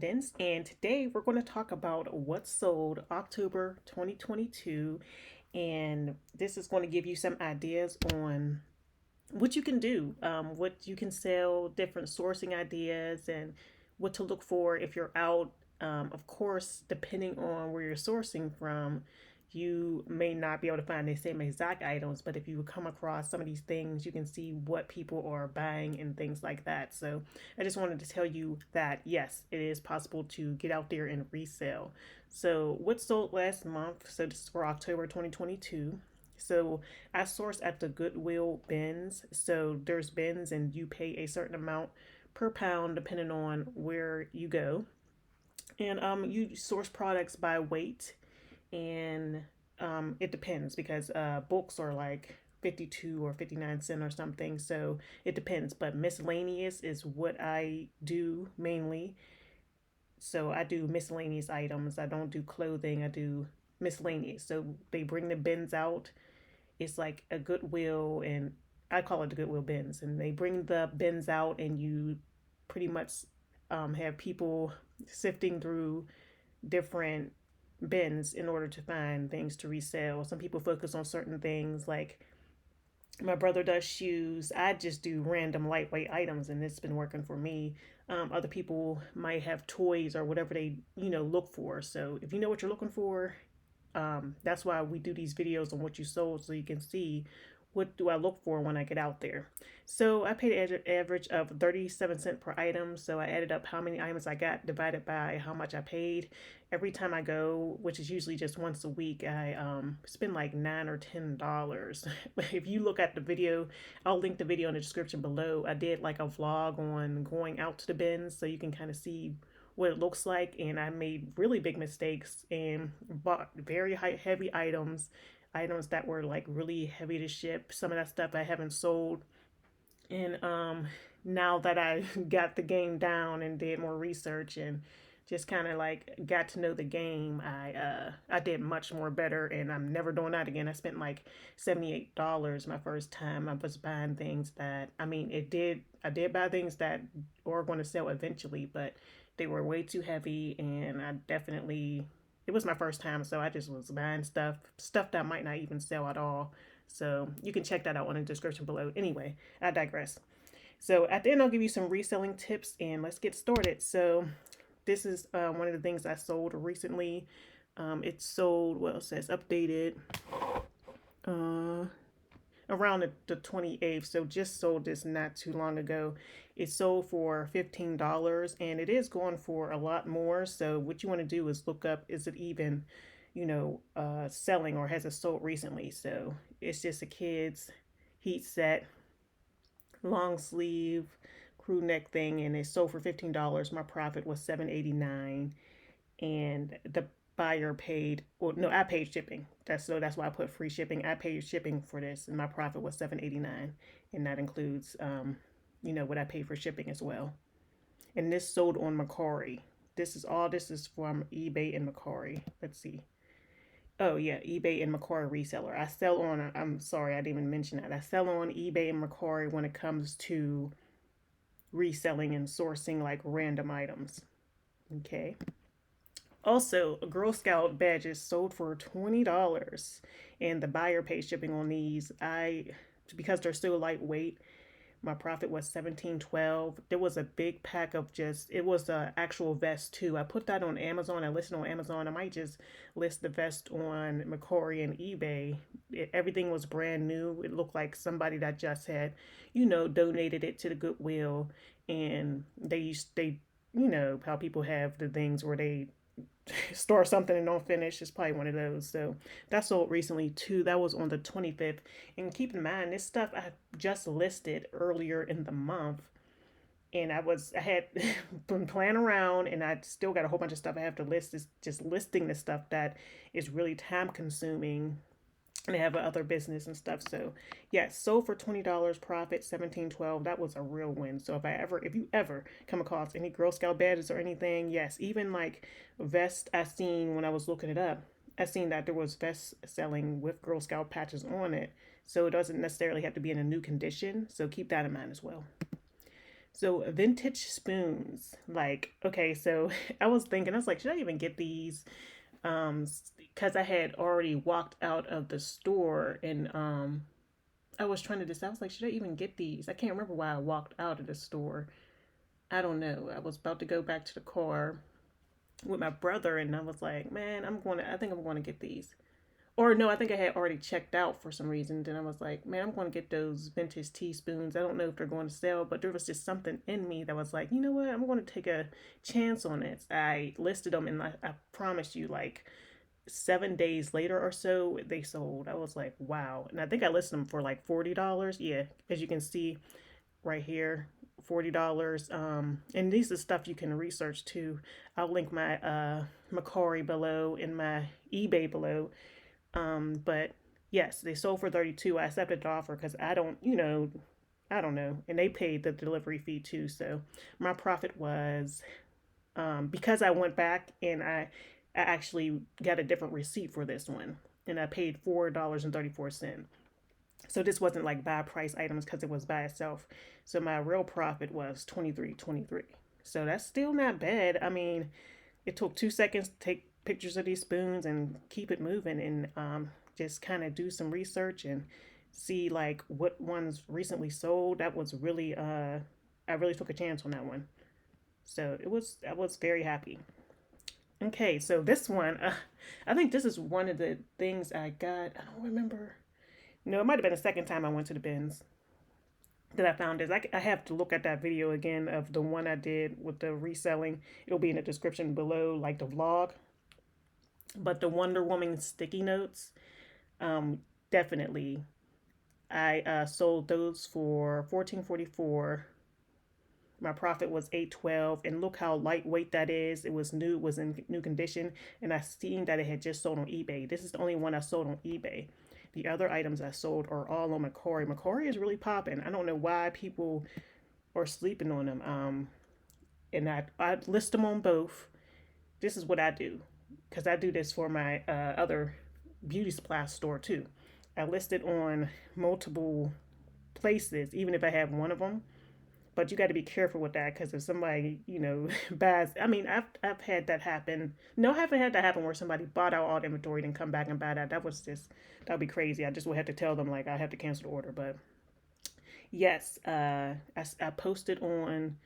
And today we're going to talk about what sold October 2022. And this is going to give you some ideas on what you can do, what you can sell, different sourcing ideas, and what to look for if you're out. Of course, depending on where you're sourcing from, you may not be able to find the same exact items, but if you come across some of these things, you can see what people are buying and things like that. So, I just wanted to tell you that yes, it is possible to get out there and resell. So, what sold last month? So, this is for October 2022. So I source at the Goodwill bins. So there's bins and you pay a certain amount per pound depending on where you go. And you source products by weight and it depends because books are like 52 or 59 cents or something. So it depends, but miscellaneous is what I do mainly. So I do miscellaneous items. I don't do clothing. I do miscellaneous. So they bring the bins out. It's like a Goodwill, and I call it the Goodwill bins. And they bring the bins out, and you pretty much have people sifting through different bins in order to find things to resell. Some people focus on certain things, like my brother does shoes. I just do random lightweight items, and it's been working for me. Other people might have toys or whatever they look for. So if you know what you're looking for, that's why we do these videos on what you sold, so you can see what do I look for when I get out there. So I paid an average of 37 cents per item. So I added up how many items I got divided by how much I paid. Every time I go, which is usually just once a week, I spend like $9 or $10. If you look at the video, I'll link the video in the description below. I did like a vlog on going out to the bins, so you can kind of see what it looks like. And I made really big mistakes and bought very heavy items that were like really heavy to ship. Some of that stuff I haven't sold. And now that I got the game down and did more research and just kind of like got to know the game, I did much more better, and I'm never doing that again. I spent like $78 my first time. I was buying things that, I mean, I did buy things that are going to sell eventually, but they were way too heavy, and I definitely, it was my first time, so I just was buying stuff that might not even sell at all. So you can check that out in the description below. Anyway, I digress. So at the end, I'll give you some reselling tips, and let's get started. So this is one of the things I sold recently. It sold, well, it says updated uh, around the 28th. So just sold this not too long ago. It sold for $15, and it is going for a lot more. So what you want to do is look up, is it even, selling, or has it sold recently? So it's just a kid's heat set, long sleeve, crew neck thing, and it sold for $15. My profit was $7.89, and the buyer paid, well, no, I paid shipping. That's why I put free shipping. I paid shipping for this, and my profit was $7.89, and that includes what I paid for shipping as well. And this sold on Mercari. This is from eBay and Mercari. Let's see. Oh yeah, eBay and Mercari reseller. I sell on. I'm sorry, I didn't even mention that. I sell on eBay and Mercari when it comes to reselling and sourcing like random items. Okay. Also, Girl Scout badges sold for $20, and the buyer pays shipping on these. Because they're so lightweight, my profit was 17.12. There was a big pack of it was a actual vest too. I put that on Amazon. I listed on Amazon. I might just list the vest on Mercari and eBay. Everything was brand new. It looked like somebody that just had, donated it to the Goodwill, and they, how people have the things where they start something and don't finish. It's probably one of those. So that sold recently too. That was on the 25th. And keep in mind, this stuff I just listed earlier in the month. And I had been playing around, and I still got a whole bunch of stuff I have to list. It's just listing the stuff that is really time consuming, and they have other business and stuff. So yeah, sold for $20, profit 17.12. That was a real win. So if you ever come across any Girl Scout badges or anything, yes, even like vest, I seen when I was looking it up, I seen that there was vests selling with Girl Scout patches on it. So it doesn't necessarily have to be in a new condition. So keep that in mind as well. So vintage spoons, like, okay, so I was thinking, I was like, should I even get these? Because I had already walked out of the store and I was trying to decide. I was like, should I even get these? I can't remember why I walked out of the store. I don't know. I was about to go back to the car with my brother, and I was like, man, I think I'm going to get these. Or no, I think I had already checked out for some reason. Then I was like, man, I'm going to get those vintage teaspoons. I don't know if they're going to sell, but there was just something in me that was like, you know what? I'm going to take a chance on it. I listed them, and I promise you, like 7 days later or so, they sold. I was like, wow. And I think I listed them for like $40. Yeah, as you can see right here, $40. And these are stuff you can research too. I'll link my Mercari below and my eBay below. But yes, they sold for 32. I accepted the offer because I don't know. And they paid the delivery fee too. So my profit was because I went back and I actually got a different receipt for this one. And I paid $4.34. So this wasn't like buy price items because it was by itself. So my real profit was 23.23. So that's still not bad. I mean, it took 2 seconds to take pictures of these spoons and keep it moving and just kind of do some research and see like what ones recently sold. That was really I really took a chance on that one. So I was very happy. Okay, so this one, I think this is one of the things I got. I don't remember. No, it might have been the second time I went to the bins that I found this. I have to look at that video again of the one I did with the reselling. It'll be in the description below, like the vlog. But the Wonder Woman sticky notes, um, definitely. I sold those for 14.44. My profit was 8.12, and look how lightweight that is. It was new, it was in new condition, and I seen that it had just sold on eBay. This is the only one I sold on eBay. The other items I sold are all on Mercari. Mercari is really popping. I don't know why people are sleeping on them. And I list them on both. This is what I do because I do this for my other beauty supply store too. I list it on multiple places, even if I have one of them. But you got to be careful with that because if somebody, buys, I mean, I've had that happen. No, I haven't had that happen where somebody bought out all the inventory and come back and buy that. That would be crazy. I just would have to tell them like I have to cancel the order. But yes, I posted on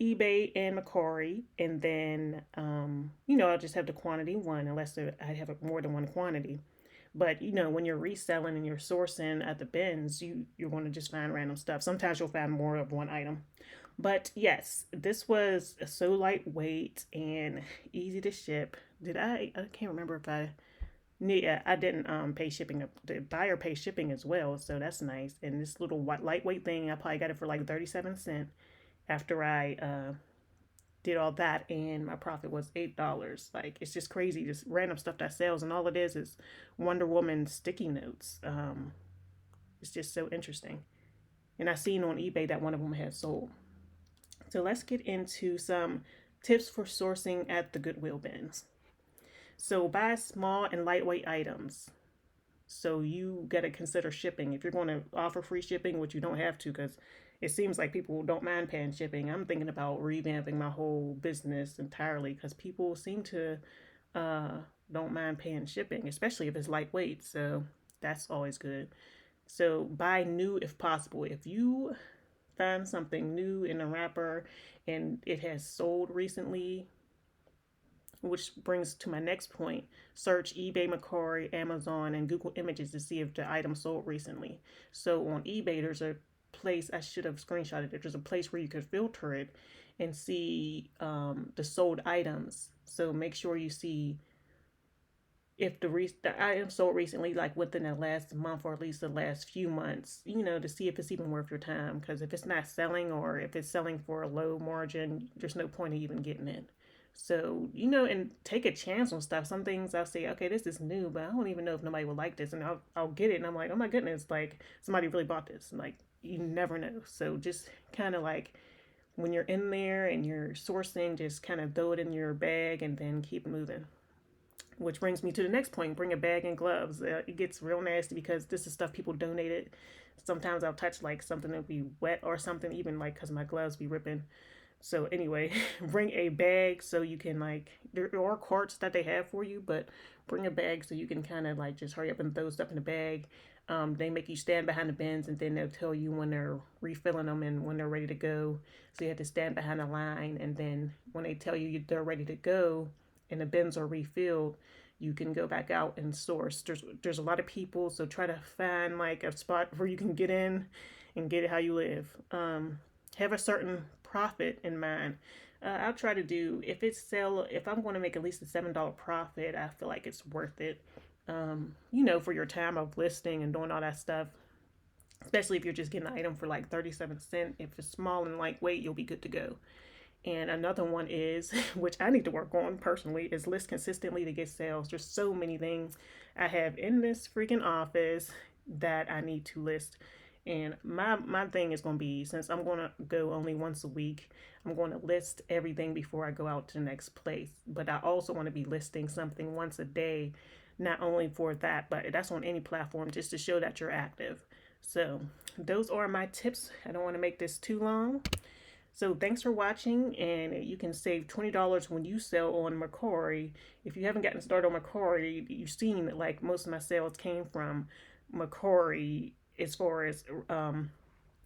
eBay and Mercari, and then I'll just have the quantity one unless I have more than one quantity. But when you're reselling and you're sourcing at the bins, you're going to just find random stuff. Sometimes you'll find more of one item. But yes, this was so lightweight and easy to ship. I can't remember if I yeah, I didn't pay shipping. The buyer pays shipping as well, so that's nice. And this little lightweight thing, I probably got it for like 37 cents after I did all that, and my profit was $8. Like it's just crazy, just random stuff that sells, and all it is Wonder Woman sticky notes. It's just so interesting. And I seen on eBay that one of them had sold. So let's get into some tips for sourcing at the Goodwill bins. So buy small and lightweight items. So you got to consider shipping. If you're going to offer free shipping, which you don't have to because it seems like people don't mind paying shipping. I'm thinking about revamping my whole business entirely because people seem to uh, don't mind paying shipping, especially if it's lightweight. So that's always good. So buy new if possible. If you find something new in a wrapper and it has sold recently, which brings to my next point, search eBay, Mercari, Amazon, and Google Images to see if the item sold recently. So on eBay, there's a place, I should have screenshotted it. There's a place where you could filter it and see the sold items. So make sure you see if the item sold recently, like within the last month or at least the last few months, to see if it's even worth your time. Because if it's not selling or if it's selling for a low margin, there's no point in even getting it. So, and take a chance on stuff. Some things I'll say, okay, this is new, but I don't even know if nobody will like this. And I'll get it. And I'm like, oh my goodness, like somebody really bought this. And like, you never know. So just kind of like when you're in there and you're sourcing, just kind of throw it in your bag and then keep moving. Which brings me to the next point: bring a bag and gloves. It gets real nasty because this is stuff people donated. Sometimes I'll touch like something that'll be wet or something, even like because my gloves be ripping. So anyway, bring a bag so you can like, there are carts that they have for you, but bring a bag so you can kind of like just hurry up and throw stuff in the bag. They make you stand behind the bins and then they'll tell you when they're refilling them and when they're ready to go. So you have to stand behind the line, and then when they tell you they're ready to go and the bins are refilled, you can go back out and source. There's a lot of people, so try to find like a spot where you can get in and get it how you live. Have a certain profit in mind. I'll try to do, if I'm going to make at least a $7 profit, I feel like it's worth it. For your time of listing and doing all that stuff. Especially if you're just getting an item for like 37 cents. If it's small and lightweight, you'll be good to go. And another one is, which I need to work on personally, is list consistently to get sales. There's so many things I have in this freaking office that I need to list. And my thing is going to be, since I'm going to go only once a week, I'm going to list everything before I go out to the next place. But I also want to be listing something once a day, not only for that, but that's on any platform, just to show that you're active. So those are my tips. I don't want to make this too long. So thanks for watching, and you can save $20 when you sell on Mercari. If you haven't gotten started on Mercari, you've seen that like most of my sales came from Mercari as far as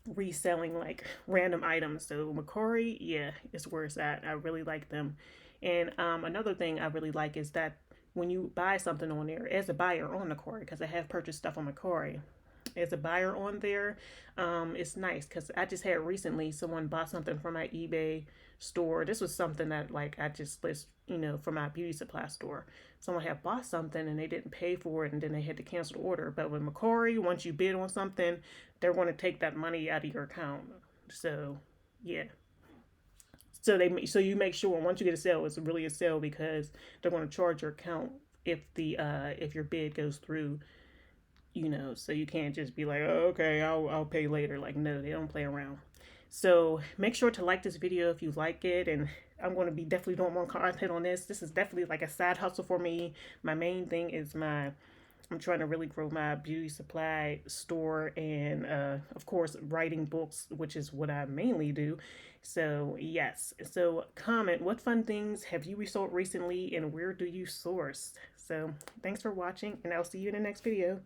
reselling like random items. So Mercari, yeah, is where it's at. I really like them. And another thing I really like is that when you buy something on there, as a buyer on Mercari, because I have purchased stuff on Mercari, as a buyer on there, it's nice because I just had recently someone bought something from my eBay store. This was something that like I just list, from my beauty supply store. Someone had bought something and they didn't pay for it, and then they had to cancel the order. But with Mercari, once you bid on something, they're going to take that money out of your account. So yeah. So you make sure once you get a sale, it's really a sale, because they're going to charge your account if your bid goes through. So you can't just be like, oh, okay, I'll pay later. Like, no, they don't play around. So make sure to like this video if you like it, and I'm going to be definitely doing more content on this. This is definitely like a side hustle for me. My main thing is I'm trying to really grow my beauty supply store, and of course writing books, which is what I mainly do. So yes, so comment, what fun things have you resold recently and where do you source? So thanks for watching, and I'll see you in the next video.